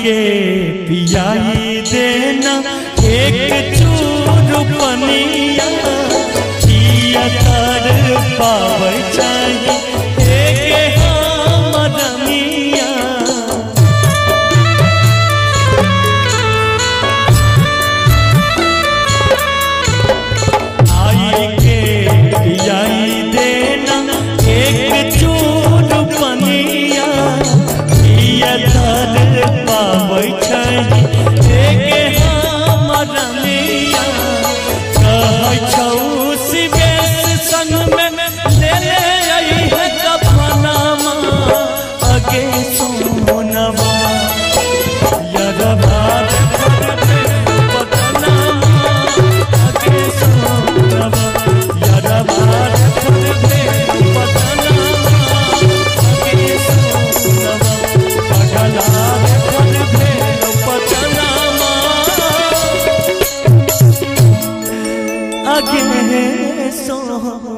के पियाई देना एक चूर पनिया पिया तर पावे चाहिए एक हमरनिया। आई के पियाई देना एक चूर पनिया पिया तर पावे चाहिए एक हमरनिया। कह छौ शिवेश संग में ले ले आई है कफनमा अगे सोनवा यरबा पतनमा अगे सोनवा यरबा पतनमा अगे सोनवा पगला पतनमा अगे सोनवा।